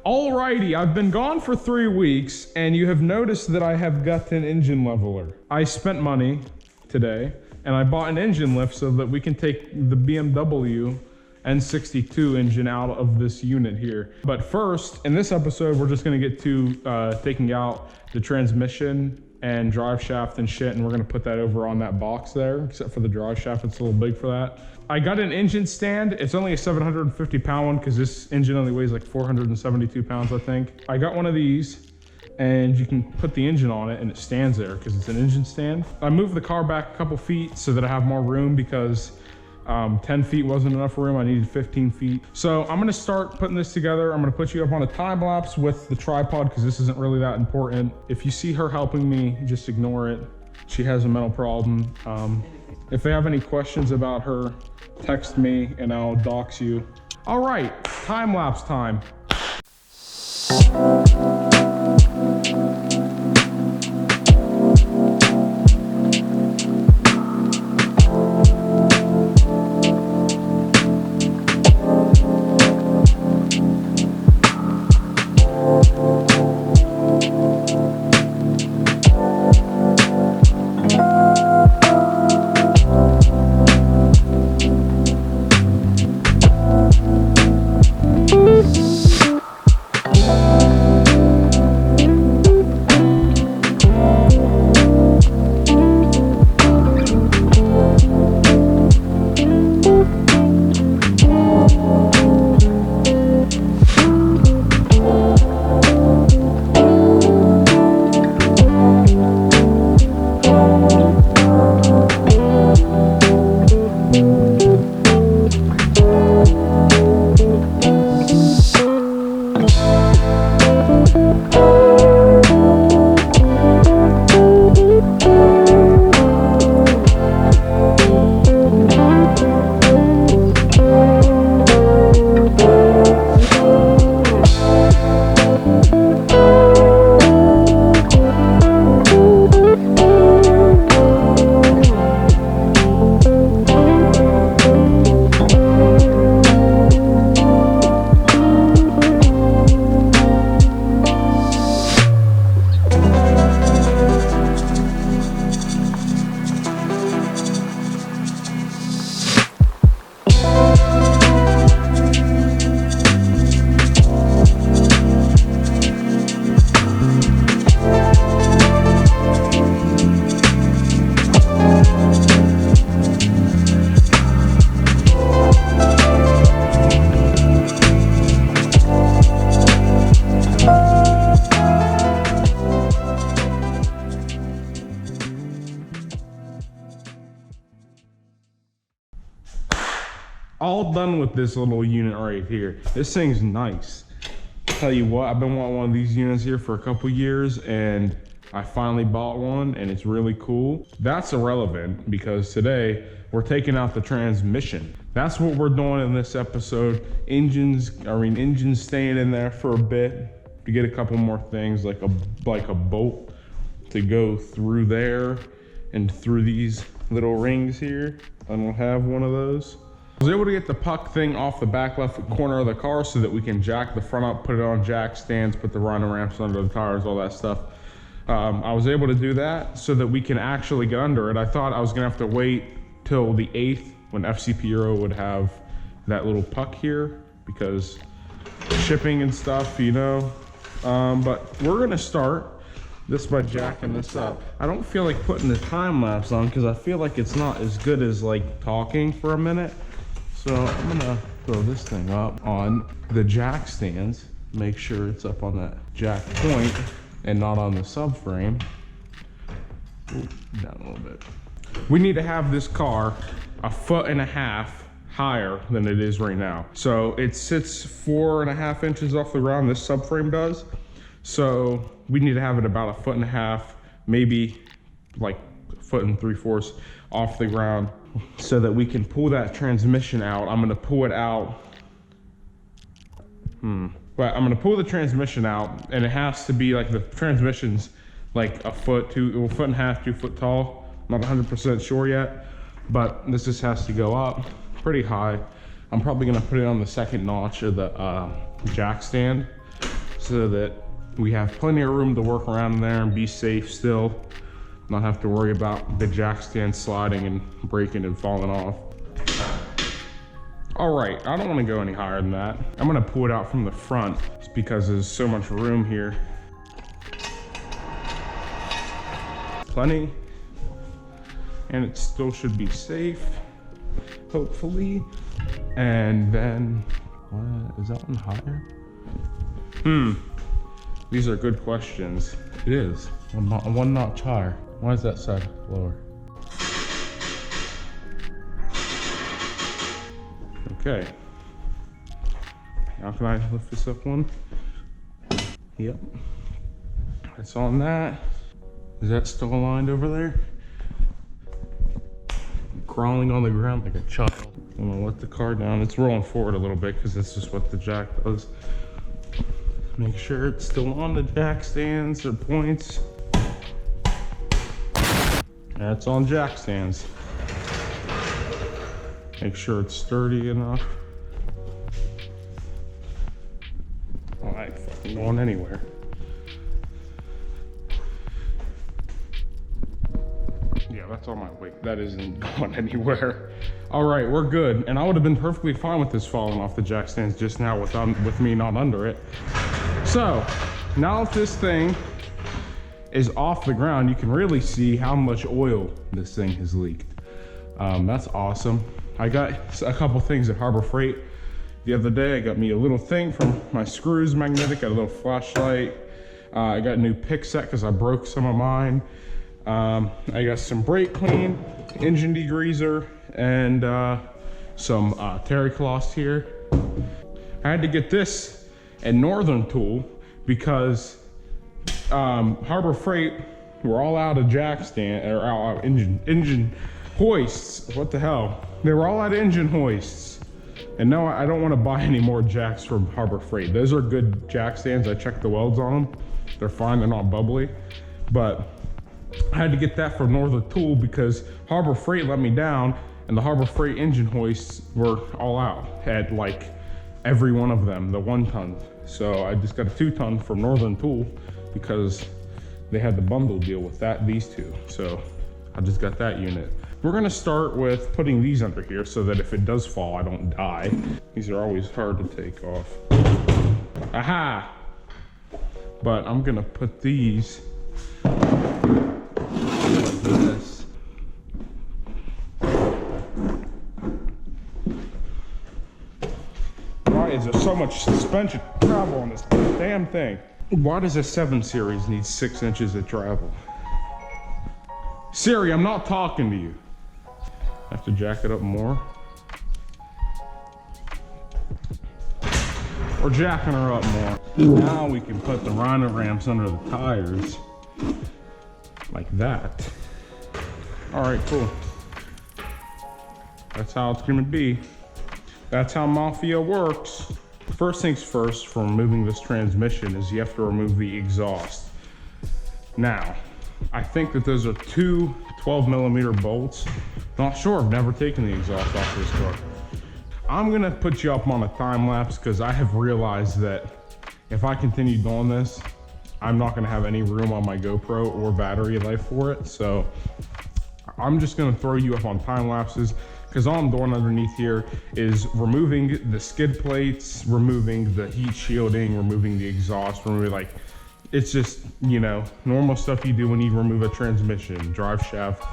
Alrighty, I've been gone for 3 weeks, and you have noticed that I have got an engine leveler. I spent money today, and I bought an engine lift so that we can take the BMW N62 engine out of this unit here. But first, in this episode, we're just gonna get to taking out the transmission and drive shaft and shit, and we're gonna put that over on that box there, except for the drive shaft, it's a little big for that. I got an engine stand. It's only a 750 pound one because this engine only weighs like 472 pounds, I think. I got one of these, and you can put the engine on it and it stands there because it's an engine stand. I moved the car back a couple feet so that I have more room because 10 feet wasn't enough room. I needed 15 feet. So I'm gonna start putting this together. I'm gonna put you up on a time lapse with the tripod because this isn't really that important. If you see her helping me, just ignore it. She has a mental problem. If they have any questions about her, text me and I'll dox you. All right, time lapse time. All done with this little unit right here. This thing's nice. Tell you what, I've been wanting one of these units here for a couple years, and I finally bought one, and it's really cool. That's irrelevant because today we're taking out the transmission. That's what we're doing in this episode. Engines staying in there for a bit to get a couple more things like a bolt to go through there and through these little rings here. I don't have one of those. I was able to get the puck thing off the back left corner of the car so that we can jack the front up, put it on jack stands, put the rhino ramps under the tires, all that stuff. I was able to do that so that we can actually get under it. I thought I was gonna have to wait till the 8th when FCP Euro would have that little puck here because shipping and stuff, you know. But we're gonna start this by jacking this up. I don't feel like putting the time lapse on because I feel like it's not as good as like talking for a minute. So I'm gonna throw this thing up on the jack stands, make sure it's up on that jack point and not on the subframe. Ooh, down a little bit. We need to have this car 1.5 feet higher than it is right now. So it sits 4.5 inches off the ground, this subframe does. So we need to have it about 1.5 feet, maybe like 1.75 feet off the ground so that we can pull that transmission out. I'm gonna pull it out. But I'm gonna pull the transmission out, and it has to be like the transmission's like 1.5 feet, 2 foot tall. I'm not 100% sure yet, but this just has to go up pretty high. I'm probably gonna put it on the second notch of the jack stand so that we have plenty of room to work around in there and be safe still. Not have to worry about the jack stand sliding and breaking and falling off. All right, I don't want to go any higher than that. I'm gonna pull it out from the front just because there's so much room here. Plenty, and it still should be safe, hopefully. And then, what, is that one higher? These are good questions. It is, one notch higher. Why is that side lower? Okay. How can I lift this up one? Yep. It's on that. Is that still aligned over there? I'm crawling on the ground like a child. I'm gonna let the car down. It's rolling forward a little bit because that's just what the jack does. Make sure it's still on the jack stands or points. That's on jack stands. Make sure it's sturdy enough. Well, I ain't fucking going anywhere. Yeah, that's all my weight. That isn't going anywhere. All right, we're good. And I would have been perfectly fine with this falling off the jack stands just now with me not under it. So, now that this thing is off the ground, you can really see how much oil this thing has leaked. That's awesome. I got a couple things at Harbor Freight the other day. I got me a little thing from my screws magnetic, got a little flashlight. I got a new pick set because I broke some of mine. I got some brake clean, engine degreaser, and some terry cloths here. I had to get this at Northern Tool because Harbor Freight were all out of jack stand or out engine hoists. What the hell? They were all out of engine hoists. And no, I don't want to buy any more jacks from Harbor Freight. Those are good jack stands. I checked the welds on them. They're fine, they're not bubbly. But I had to get that from Northern Tool because Harbor Freight let me down and the Harbor Freight engine hoists were all out. Had like every one of them, the 1 ton. So I just got a 2 ton from Northern Tool because they had the bundle deal with these two. So I just got that unit. We're gonna start with putting these under here so that if it does fall, I don't die. These are always hard to take off. Aha! But I'm gonna put these like this. Why is there so much suspension travel on this damn thing? Why does a 7 Series need 6 inches of travel? Siri, I'm not talking to you. I have to jack it up more. We're jacking her up more. Now we can put the rhino ramps under the tires. Like that. All right, cool. That's how it's gonna be. That's how Mafia works. First things first, for removing this transmission is you have to remove the exhaust. Now, I think that those are 2 12mm bolts. Not sure, I've never taken the exhaust off this car. I'm gonna put you up on a time lapse because I have realized that if I continue doing this, I'm not gonna have any room on my GoPro or battery life for it. So I'm just gonna throw you up on time lapses because all I'm doing underneath here is removing the skid plates, removing the heat shielding, removing the exhaust, removing it's just, you know, normal stuff you do when you remove a transmission, drive shaft,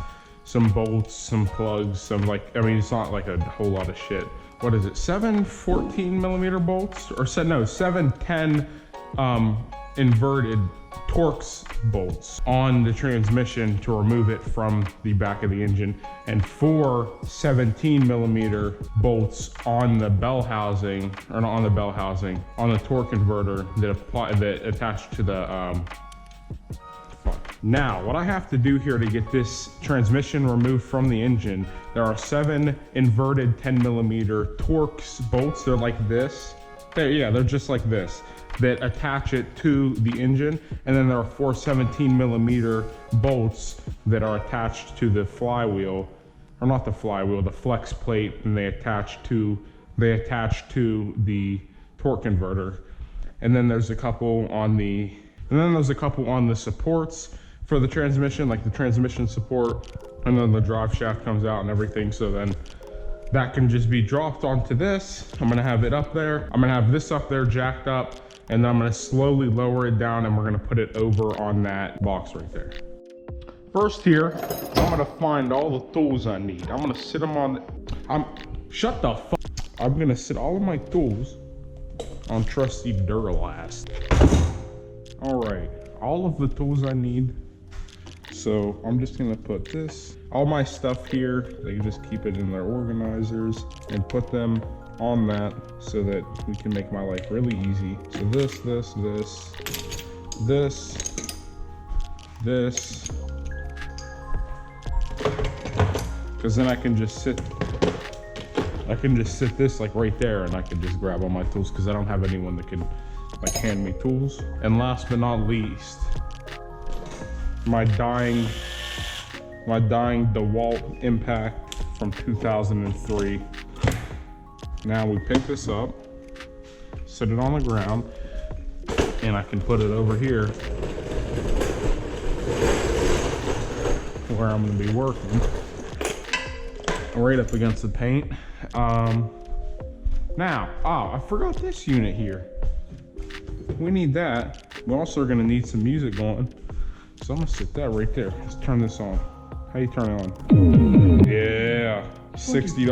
some bolts, some plugs, it's not like a whole lot of shit. What is it, 7 14mm bolts? Or 7 10 inverted Torx bolts on the transmission to remove it from the back of the engine, and 4 17mm bolts on the bell housing, or not on the bell housing, on the torque converter that attached to the Now, what I have to do here to get this transmission removed from the engine, there are 7 inverted 10mm Torx bolts. They're like this. They're just like this, that attach it to the engine. And then there are 4 17mm bolts that are attached to the flywheel, or not the flywheel, the flex plate, and they attach to the torque converter. and then there's a couple on the supports for the transmission, like the transmission support, and then the drive shaft comes out and everything. So then that can just be dropped onto this. I'm gonna have it up there. I'm gonna have this up there jacked up, and then I'm gonna slowly lower it down, and we're gonna put it over on that box right there. First here, I'm gonna find all the tools I need. I'm gonna sit them on, shut the fuck. I'm gonna sit all of my tools on trusty Duralast. All right, all of the tools I need. So I'm just gonna put this, all my stuff here, they can just keep it in their organizers and put them on that so that we can make my life really easy. So this, because then I can just sit this like right there, and I can just grab all my tools because I don't have anyone that can like hand me tools. And last but not least, my dying DeWalt Impact from 2003. Now we pick this up, sit it on the ground, and I can put it over here where I'm gonna be working, right up against the paint. Now, I forgot this unit here. We need that. We're also gonna need some music going. So I'm gonna sit that right there. Let's turn this on. How you turn it on? Yeah, $60,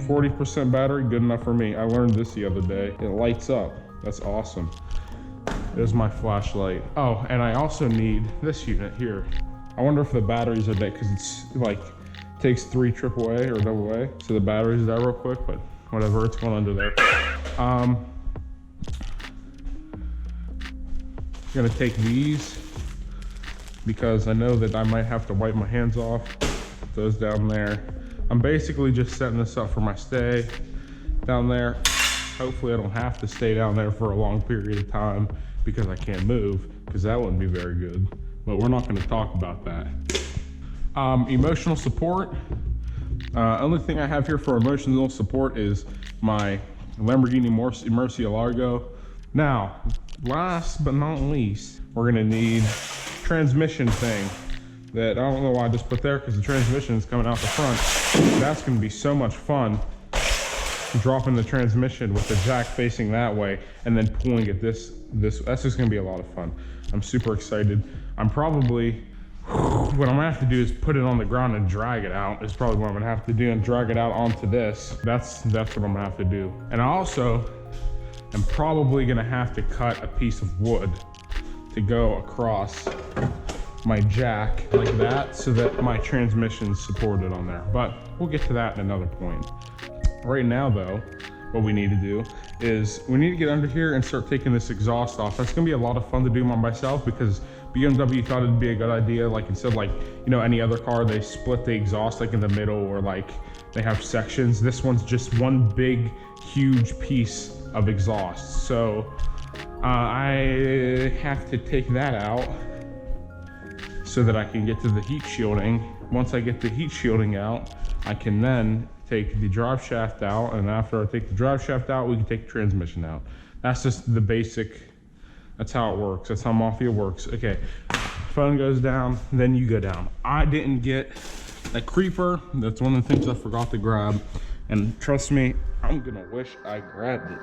40% battery, good enough for me. I learned this the other day. It lights up, that's awesome. There's my flashlight. Oh, and I also need this unit here. I wonder if the batteries are dead, because it's like, takes 3 AAA or AA. So the batteries die real quick, but whatever, it's going under there. Gonna take these, because I know that I might have to wipe my hands off. Those down there. I'm basically just setting this up for my stay down there. Hopefully I don't have to stay down there for a long period of time because I can't move, because that wouldn't be very good. But we're not gonna talk about that. Emotional support. Only thing I have here for emotional support is my Lamborghini Murcielago. Now, last but not least, we're gonna need transmission thing that I don't know why I just put there, because the transmission is coming out the front. That's gonna be so much fun, dropping the transmission with the jack facing that way and then pulling it this. That's just gonna be a lot of fun. I'm super excited. I'm probably, what I'm gonna have to do is put it on the ground and drag it out. Is probably what I'm gonna have to do, and drag it out onto this. That's what I'm gonna have to do. And I also am probably gonna have to cut a piece of wood to go across my jack like that, so that my transmission's supported on there. But we'll get to that at another point. Right now though, what we need to do is we need to get under here and start taking this exhaust off. That's gonna be a lot of fun to do by myself, because BMW thought it'd be a good idea, like instead of like, you know, any other car, they split the exhaust like in the middle, or like they have sections. This one's just one big, huge piece of exhaust. So I have to take that out so that I can get to the heat shielding. Once I get the heat shielding out, I can then take the drive shaft out, and after I take the drive shaft out, we can take the transmission out. That's just the basic, that's how it works. That's how Mafia works. Okay, phone goes down, then you go down. I didn't get a creeper. That's one of the things I forgot to grab. And trust me, I'm gonna wish I grabbed it.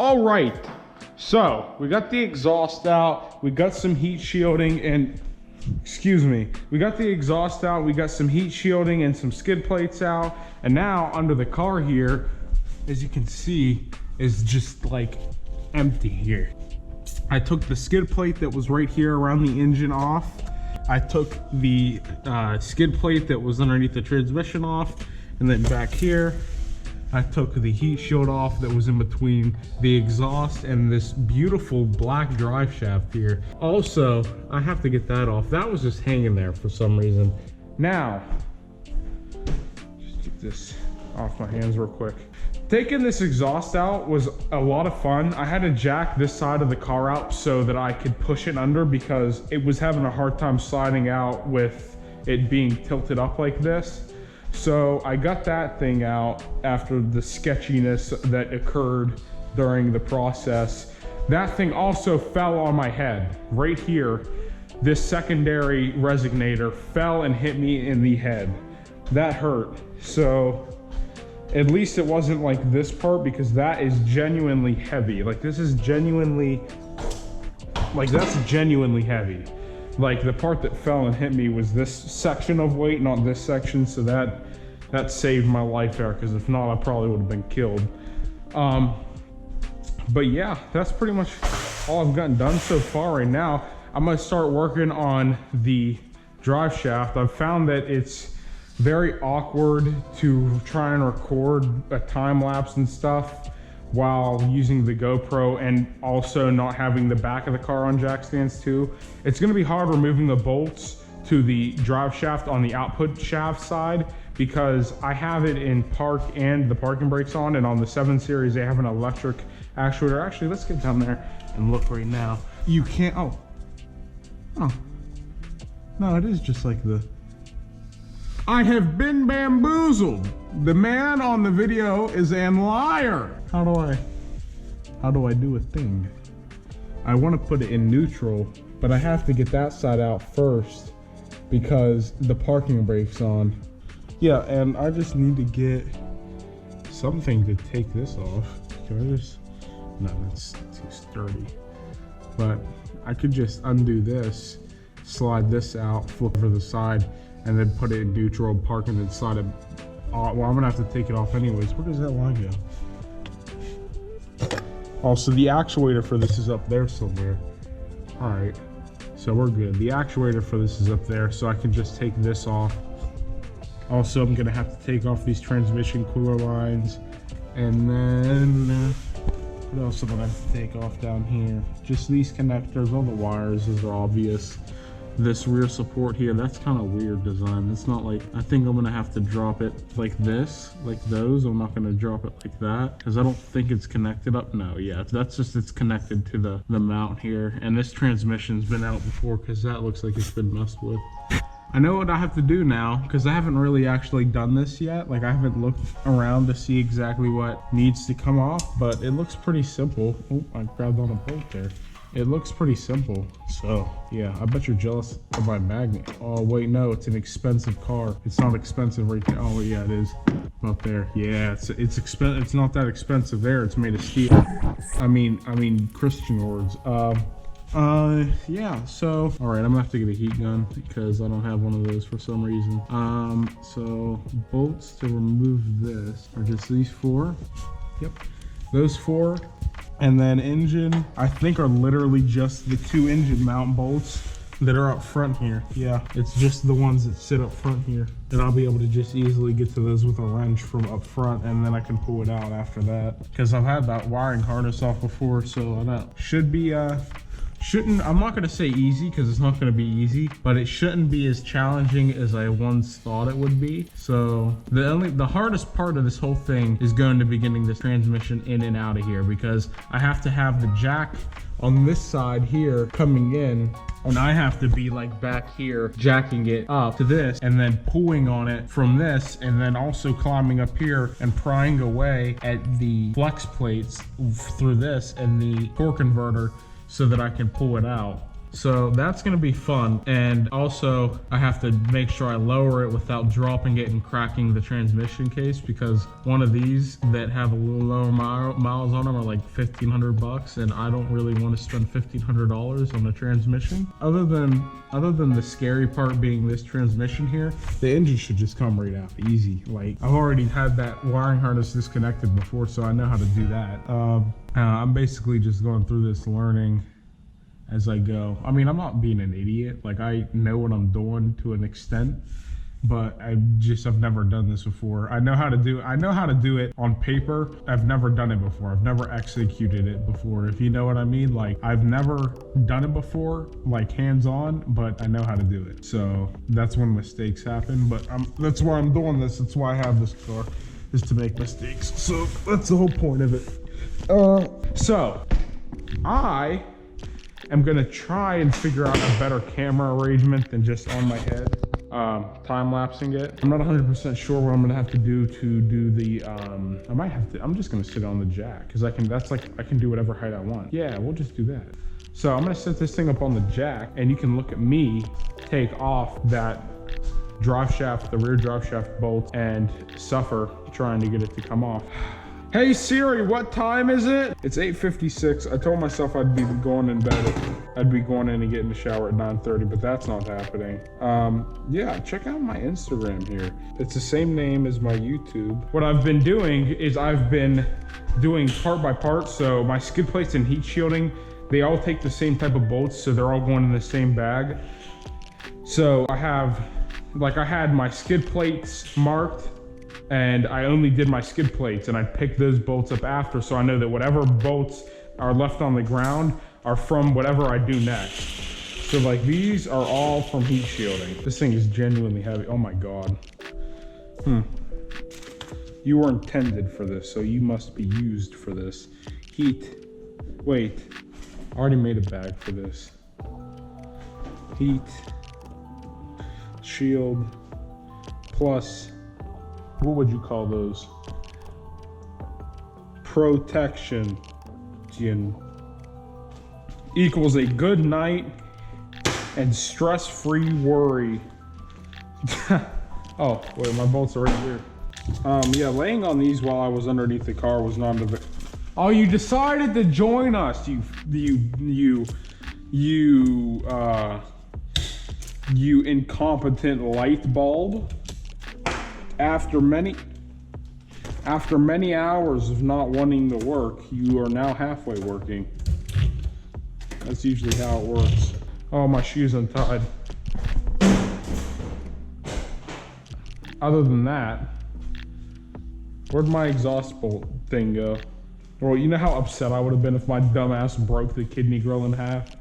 All right, so we got the exhaust out, we got some heat shielding, and excuse me, we got the exhaust out, we got some heat shielding and some skid plates out, and now under the car here, as you can see, is just like empty here. I took the skid plate that was right here around the engine off. I took the skid plate that was underneath the transmission off, and then back here, I took the heat shield off that was in between the exhaust and this beautiful black drive shaft here. Also, I have to get that off. That was just hanging there for some reason. Now, just get this off my hands real quick. Taking this exhaust out was a lot of fun. I had to jack this side of the car out so that I could push it under because it was having a hard time sliding out with it being tilted up like this. So I got that thing out after the sketchiness that occurred during the process. That thing also fell on my head right here. This secondary resonator fell and hit me in the head. That hurt. So at least it wasn't like this part, because that is genuinely heavy. Like this is genuinely, like that's genuinely heavy. Like the part that fell and hit me was this section of weight, not this section. So that saved my life there, because if not, I probably would have been killed. But yeah, that's pretty much all I've gotten done so far. Right now, I'm gonna start working on the drive shaft. I've found that it's very awkward to try and record a time lapse and stuff while using the GoPro and also not having the back of the car on jack stands too. It's gonna be hard removing the bolts to the drive shaft on the output shaft side, because I have it in Parc and the parking brakes on, and on the 7 Series they have an electric actuator. Actually, let's get down there and look right now. You can't, oh, no, it is just like the, I have been bamboozled. The man on the video is a liar. How do I do a thing? I want to put it in neutral, but I have to get that side out first because the parking brake's on. Yeah, and I just need to get something to take this off. Can I just, no, that's too sturdy. But I could just undo this, slide this out, flip over the side, and then put it in neutral, park it inside of, well, I'm gonna have to take it off anyways. Where does that line go? Also, the actuator for this is up there somewhere. All right, so we're good. The actuator for this is up there, so I can just take this off. Also, I'm gonna have to take off these transmission cooler lines. And then, what else am I gonna have to take off down here? Just these connectors, all the wires, those are obvious. This rear support here, that's kind of weird design. It's not like, I think I'm gonna have to drop it like this, like those. I'm not gonna drop it like that, because I don't think it's connected up. No, yeah, that's just, it's connected to the mount here. And this transmission's been out before, because that looks like it's been messed with. I know what I have to do now, because I haven't really actually done this yet. Like, I haven't looked around to see exactly what needs to come off, but it looks pretty simple. Oh, I grabbed on a bolt there. It looks pretty simple. So yeah, I bet you're jealous of my magnet. Oh wait, no, it's an expensive car. It's not expensive right there. Oh yeah, it is up there. Yeah, it's expensive. It's not that expensive there. It's made of steel. I mean Christian words. Yeah, so all right, I'm gonna have to get a heat gun because I don't have one of those for some reason. So bolts to remove this are just these 4. Yep, those 4. And then engine, I think, are literally just the 2 engine mount bolts that are up front here. Yeah, it's just the ones that sit up front here. And I'll be able to just easily get to those with a wrench from up front, and then I can pull it out after that. Because I've had that wiring harness off before, so that should be, I'm not gonna say easy, because it's not gonna be easy, but it shouldn't be as challenging as I once thought it would be. So the hardest part of this whole thing is going to be getting this transmission in and out of here, because I have to have the jack on this side here coming in, and I have to be like back here jacking it up to this and then pulling on it from this, and then also climbing up here and prying away at the flex plates through this and the torque converter so that I can pull it out. So that's gonna be fun. And also I have to make sure I lower it without dropping it and cracking the transmission case, because one of these that have a little lower miles on them are like 1,500 bucks, and I don't really want to spend $1,500 on a transmission. Other than the scary part being this transmission here, the engine should just come right out easy. Like, I've already had that wiring harness disconnected before, so I know how to do that. I'm basically just going through this learning as I go. I mean, I'm not being an idiot. Like, I know what I'm doing to an extent, but I've never done this before. I know how to do it on paper. I've never done it before. I've never executed it before, if you know what I mean. Like, I've never done it before, like hands-on, but I know how to do it. So that's when mistakes happen, but that's why I'm doing this. That's why I have this car, is to make mistakes. So that's the whole point of it. So I am gonna try and figure out a better camera arrangement than just on my head, time-lapsing it. I'm not 100% sure what I'm gonna have to do the, I'm just gonna sit on the jack, because I can do whatever height I want. Yeah, we'll just do that. So I'm gonna set this thing up on the jack, and you can look at me take off that drive shaft, the rear drive shaft bolt, and suffer trying to get it to come off. Hey Siri, what time is it? It's 8:56. I told myself I'd be going in bed. I'd be going in and getting the shower at 9:30, but that's not happening. Yeah, check out my Instagram here. It's the same name as my YouTube. What I've been doing is I've been doing part by part. So my skid plates and heat shielding, they all take the same type of bolts, so they're all going in the same bag. So I had my skid plates marked, and I only did my skid plates, and I picked those bolts up after, so I know that whatever bolts are left on the ground are from whatever I do next. So like, these are all from heat shielding. This thing is genuinely heavy. Oh my God. You were intended for this, so you must be used for this. Heat. Wait, I already made a bag for this. Heat. Shield. Plus, what would you call those? Protection equals a good night and stress-free worry. Oh, wait, my bolts are right here. Yeah, laying on these while I was underneath the car was not a... Oh, you decided to join us, you incompetent light bulb. After many hours of not wanting to work, you are now halfway working. That's usually how it works. Oh, my shoe's untied. Other than that, where'd my exhaust bolt thing go? Well, you know how upset I would have been if my dumb ass broke the kidney grill in half?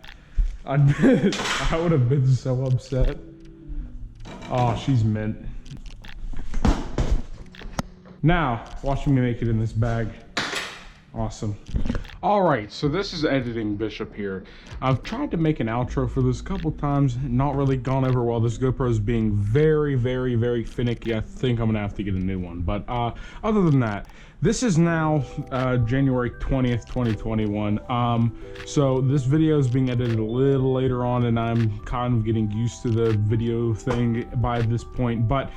I would have been so upset. Oh, she's mint. Now, watch me make it in this bag. Awesome. All right, so this is Editing Bishop here. I've tried to make an outro for this a couple times, not really gone over well. This GoPro is being very, very, very finicky. I think I'm gonna have to get a new one. But other than that, this is now January 20th, 2021. So this video is being edited a little later on, and I'm kind of getting used to the video thing by this point. But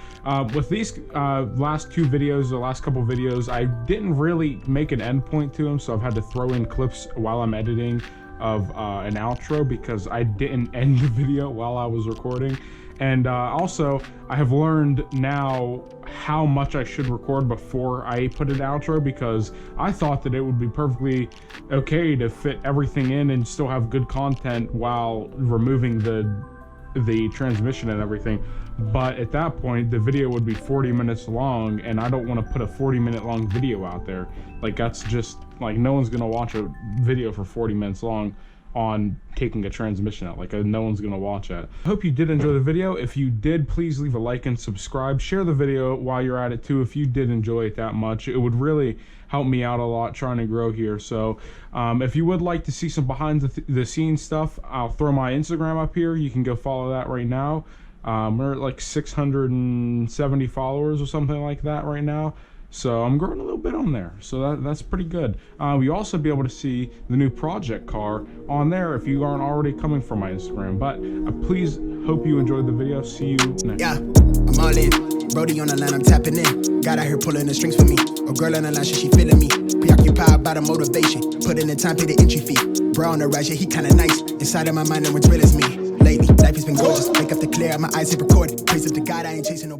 with these last two videos, the last couple videos, I didn't really make an endpoint to them, so I've had to throw in clips while I'm editing of an outro, because I didn't end the video while I was recording. And also, I have learned now how much I should record before I put an outro, because I thought that it would be perfectly okay to fit everything in and still have good content while removing the transmission and everything. But at that point, the video would be 40 minutes long, and I don't want to put a 40-minute long video out there. Like, that's just, like, no one's gonna watch a video for 40 minutes long on taking a transmission out. Like, no one's gonna watch it. I hope you did enjoy the video. If you did, please leave a like and subscribe. Share the video while you're at it too, if you did enjoy it that much. It would really help me out a lot trying to grow here. So if you would like to see some behind the scenes stuff, I'll throw my Instagram up here. You can go follow that right now. We're at like 670 followers or something like that right now. So I'm growing a little bit on there. So that's pretty good. You'll also be able to see the new project car on there if you aren't already coming from my Instagram. But please hope you enjoyed the video. See you next. Yeah, I'm all in. Brody on the line, I'm tapping in. God out here pulling the strings for me. A girl on the line, she feeling me. Preoccupied by the motivation. Put in the time, pay the entry fee. Bro on the rise, yeah, he kinda nice. Inside of my mind, no one's real as me. Lately, life has been gorgeous. Wake up to clear, my eyes hit recorded. Praise up to God, I ain't chasing no.